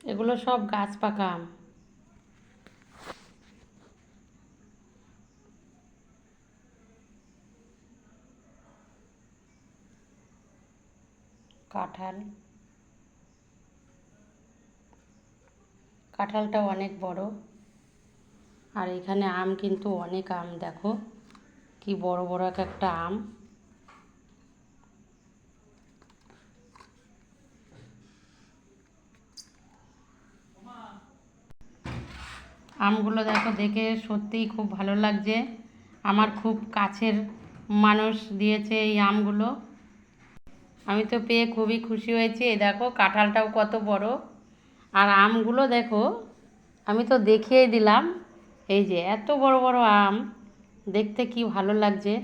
এগুলো সব গাছ পাকা আম। কাঁঠাল, কাঁঠালটাও অনেক বড়। আর এখানে আম কিন্তু অনেক আম, দেখো কি বড় বড় এক একটা আম। আমগুলো দেখো, দেখে সত্যিই খুব ভালো লাগছে। আমার খুব কাছের মানুষ দিয়েছে এই আমগুলো। আমি তো পেয়ে খুবই খুশি হয়েছি। এই দেখো কাঁঠালটাও কত বড়। আর আমগুলো দেখো, আমি তো দেখিয়ে দিলাম, এই যে এত বড় বড় আম, দেখতে কি ভালো লাগছে।